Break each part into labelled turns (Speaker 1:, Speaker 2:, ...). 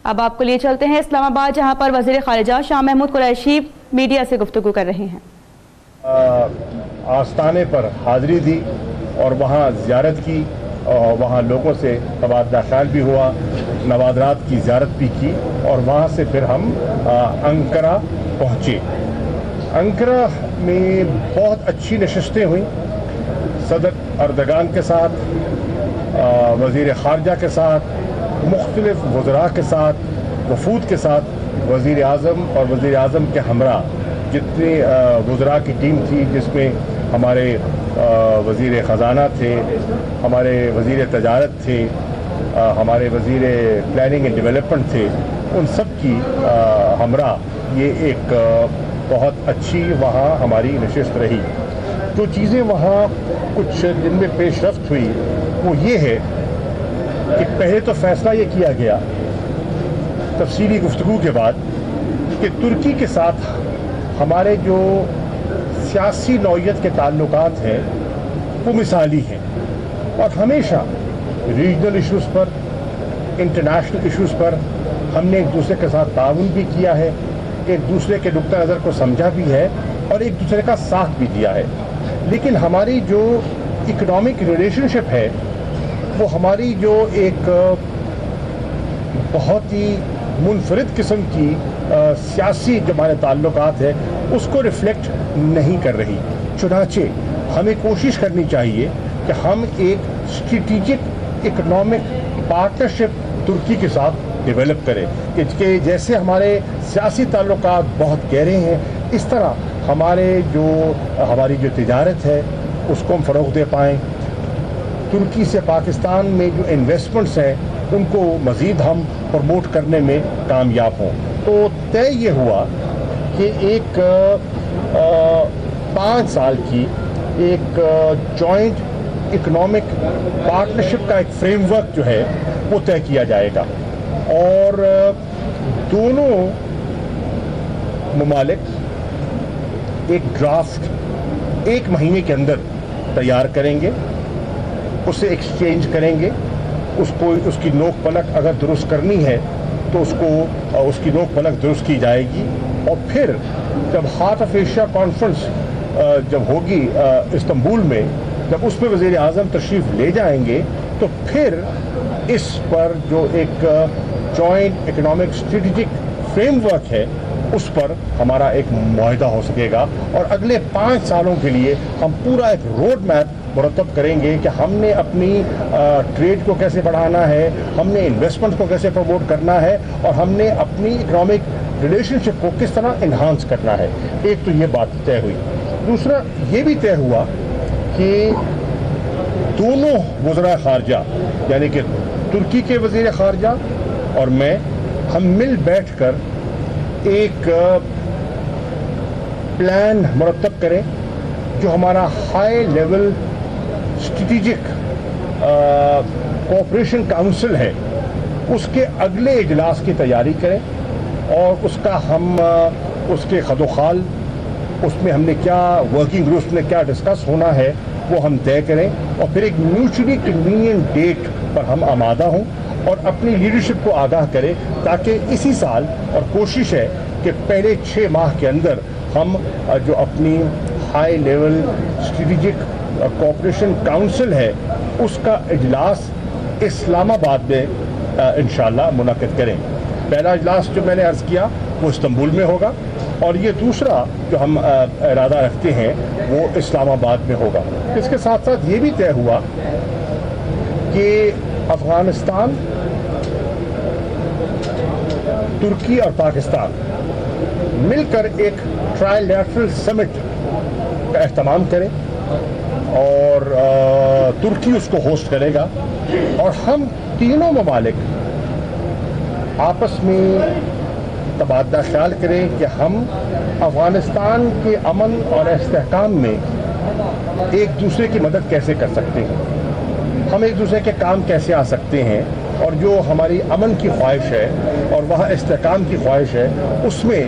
Speaker 1: اب آپ کو لیے چلتے ہیں اسلام آباد، جہاں پر وزیر خارجہ شاہ محمود قریشی میڈیا سے گفتگو کر رہے ہیں۔
Speaker 2: آستانے پر حاضری دی اور وہاں زیارت کی، وہاں لوگوں سے تبادلہ خیال بھی ہوا، نوادرات کی زیارت بھی کی، اور وہاں سے پھر ہم انقرہ پہنچے۔ انقرہ میں بہت اچھی نشستیں ہوئیں، صدر اردگان کے ساتھ، وزیر خارجہ کے ساتھ، مختلف وزراء کے ساتھ، وفود کے ساتھ، وزیر اعظم اور وزیر اعظم کے ہمراہ جتنے وزراء کی ٹیم تھی، جس میں ہمارے وزیر خزانہ تھے، ہمارے وزیر تجارت تھے، ہمارے وزیر پلاننگ اینڈ ڈیولپمنٹ تھے، ان سب کی ہمراہ یہ ایک بہت اچھی وہاں ہماری نشست رہی۔ جو چیزیں وہاں کچھ دن میں پیش رفت ہوئی وہ یہ ہے کہ پہلے تو فیصلہ یہ کیا گیا تفصیلی گفتگو کے بعد کہ ترکی کے ساتھ ہمارے جو سیاسی نوعیت کے تعلقات ہیں وہ مثالی ہیں، اور ہمیشہ ریجنل ایشوز پر، انٹرنیشنل ایشوز پر ہم نے ایک دوسرے کے ساتھ تعاون بھی کیا ہے، ایک دوسرے کے نقطہ نظر کو سمجھا بھی ہے اور ایک دوسرے کا ساتھ بھی دیا ہے۔ لیکن ہماری جو اکنامک ریلیشن شپ ہے وہ ہماری جو ایک بہت ہی منفرد قسم کی سیاسی جو ہمارے تعلقات ہے اس کو ریفلیکٹ نہیں کر رہی۔ چنانچہ ہمیں کوشش کرنی چاہیے کہ ہم ایک اسٹریٹجک اکنامک پارٹنرشپ ترکی کے ساتھ ڈیولپ کریں کہ جیسے ہمارے سیاسی تعلقات بہت گہرے ہیں، اس طرح ہماری جو تجارت ہے اس کو ہم فروغ دے پائیں، ترکی سے پاکستان میں جو انویسٹمنٹس ہیں ان کو مزید ہم پروموٹ کرنے میں کامیاب ہوں۔ تو طے یہ ہوا کہ ایک 5 سال کی ایک جوائنٹ اکنامک پارٹنرشپ کا ایک فریم ورک جو ہے وہ طے کیا جائے گا، اور دونوں ممالک ایک ڈرافٹ 1 مہینے کے اندر تیار کریں گے، اسے ایکسچینج کریں گے، اس کی نوک پلک اگر درست کرنی ہے تو اس کی نوک پلک درست کی جائے گی، اور پھر جب ہارٹ آف ایشیا کانفرنس جب ہوگی استنبول میں، جب اس میں وزیر اعظم تشریف لے جائیں گے تو پھر اس پر جو ایک joint economic strategic frame work ہے اس پر ہمارا ایک معاہدہ ہو سکے گا، اور اگلے 5 سالوں کے لیے ہم پورا ایک روڈ میپ مرتب کریں گے کہ ہم نے اپنی ٹریڈ کو کیسے بڑھانا ہے، ہم نے انویسٹمنٹ کو کیسے پروموٹ کرنا ہے، اور ہم نے اپنی اکنامک ریلیشن شپ کو کس طرح انہانس کرنا ہے۔ ایک تو یہ بات طے ہوئی۔ دوسرا یہ بھی طے ہوا کہ دونوں وزراء خارجہ یعنی کہ ترکی کے وزیر خارجہ اور میں، ہم مل بیٹھ کر ایک پلان مرتب کریں جو ہمارا high level strategic cooperation council ہے اس کے اگلے اجلاس کی تیاری کریں، اور اس کے خد و خال، اس میں ہم نے کیا ورکنگ گروپس میں کیا ڈسکس ہونا ہے وہ ہم طے کریں، اور پھر ایک میوچلی کنوینئنٹ ڈیٹ پر ہم آمادہ ہوں اور اپنی لیڈرشپ کو آگاہ کریں، تاکہ اسی سال، اور کوشش ہے کہ پہلے 6 ماہ کے اندر ہم جو اپنی high level strategic cooperation council ہے اس کا اجلاس اسلام آباد میں انشاءاللہ منعقد کریں۔ پہلا اجلاس جو میں نے عرض کیا وہ استنبول میں ہوگا، اور یہ دوسرا جو ہم ارادہ رکھتے ہیں وہ اسلام آباد میں ہوگا۔ اس کے ساتھ ساتھ یہ بھی طے ہوا کہ افغانستان، ترکی اور پاکستان مل کر ایک ٹرائی لیٹرل سمٹ کا اہتمام کریں، اور ترکی اس کو ہوسٹ کرے گا، اور ہم تینوں ممالک آپس میں تبادلہ خیال کریں کہ ہم افغانستان کے امن اور استحکام میں ایک دوسرے کی مدد کیسے کر سکتے ہیں، ہم ایک دوسرے کے کام کیسے آ سکتے ہیں، اور جو ہماری امن کی خواہش ہے اور وہاں استحکام کی خواہش ہے اس میں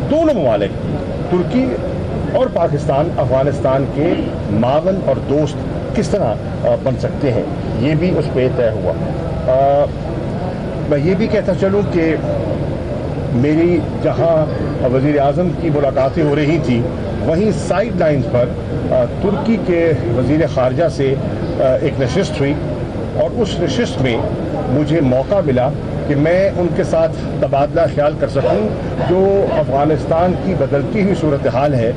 Speaker 2: دونوں ممالک ترکی اور پاکستان افغانستان کے معاون اور دوست کس طرح بن سکتے ہیں، یہ بھی اس پہ طے ہوا۔ میں یہ بھی کہتا چلوں کہ میری جہاں وزیر اعظم کی ملاقاتیں ہو رہی تھیں وہیں سائیڈ لائنز پر ترکی کے وزیر خارجہ سے ایک نشست ہوئی اور اس نشست میں مجھے موقع ملا کہ میں ان کے ساتھ تبادلہ خیال کر سکوں جو افغانستان کی بدلتی ہوئی صورتحال ہے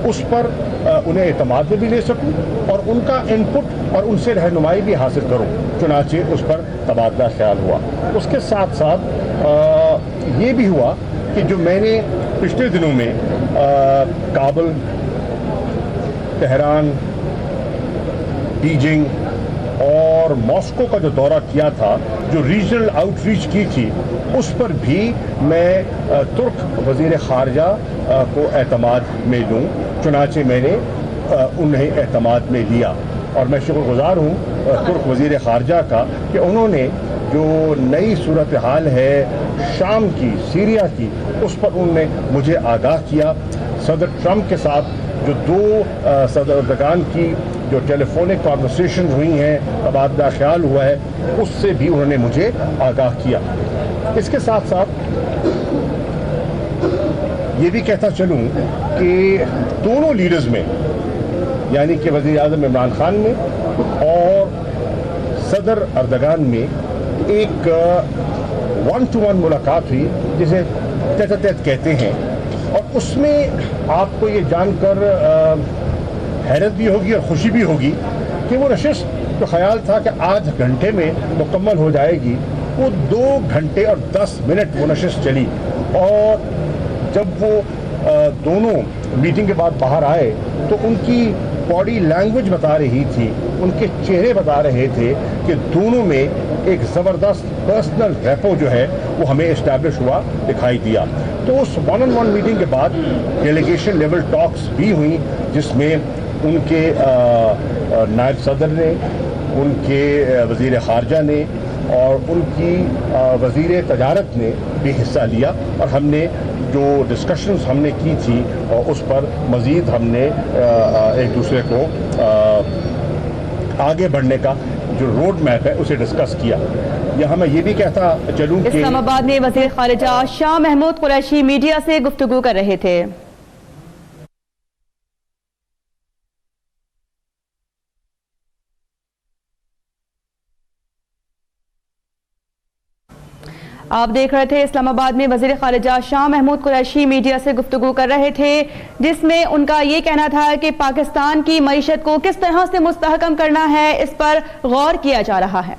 Speaker 2: اس پر انہیں اعتماد میں بھی لے سکوں اور ان کا انپٹ اور ان سے رہنمائی بھی حاصل کروں. چنانچہ اس پر تبادلہ خیال ہوا. اس کے ساتھ ساتھ یہ بھی ہوا کہ جو میں نے پچھلے دنوں میں کابل، تہران، بیجنگ اور ماسکو کا جو دورہ کیا تھا، جو ریجنل آؤٹ ریچ کی تھی، اس پر بھی میں ترک وزیر خارجہ کو اعتماد میں لوں. چنانچہ میں نے انہیں اعتماد میں لیا اور میں شکر گزار ہوں ترک وزیر خارجہ کا کہ انہوں نے جو نئی صورتحال ہے شام کی، سیریا کی، اس پر انہوں نے مجھے آگاہ کیا. صدر ٹرمپ کے ساتھ جو دو صدردگان کی جو ٹیلی فونک کانورسیشن ہوئی ہیں، تبادلہ خیال ہوا ہے، اس سے بھی انہوں نے مجھے آگاہ کیا. اس کے ساتھ ساتھ یہ بھی کہتا چلوں کہ دونوں لیڈرز میں، یعنی کہ وزیر اعظم عمران خان میں اور صدر اردگان میں ایک 1-to-1 ملاقات ہوئی جسے تیت تیت کہتے ہیں، اور اس میں آپ کو یہ جان کر حیرت بھی ہوگی اور خوشی بھی ہوگی کہ وہ نشست جو خیال تھا کہ آدھ گھنٹے میں مکمل ہو جائے گی، وہ 2 گھنٹے اور 10 منٹ وہ نشست چلی. اور جب وہ دونوں میٹنگ کے بعد باہر آئے تو ان کی باڈی لینگویج بتا رہی تھی، ان کے چہرے بتا رہے تھے کہ دونوں میں ایک زبردست پرسنل ریپو جو ہے وہ ہمیں اسٹیبلش ہوا دکھائی دیا. تو اس 1-on-1 میٹنگ کے بعد ڈیلیگیشن لیول ٹاکس بھی ہوئیں جس میں ان کے نائب صدر نے، ان کے وزیر خارجہ نے اور ان کی وزیر تجارت نے بھی حصہ لیا، اور ہم نے جو ڈسکشنز ہم نے کی تھی اور اس پر مزید ہم نے ایک دوسرے کو آگے بڑھنے کا جو روڈ میپ ہے اسے ڈسکس کیا. یہاں میں یہ بھی کہتا چلوں کہ
Speaker 1: اسلام آباد میں وزیر خارجہ شاہ محمود قریشی میڈیا سے گفتگو کر رہے تھے. آپ دیکھ رہے تھے اسلام آباد میں وزیر خارجہ شاہ محمود قریشی میڈیا سے گفتگو کر رہے تھے، جس میں ان کا یہ کہنا تھا کہ پاکستان کی معیشت کو کس طرح سے مستحکم کرنا ہے اس پر غور کیا جا رہا ہے.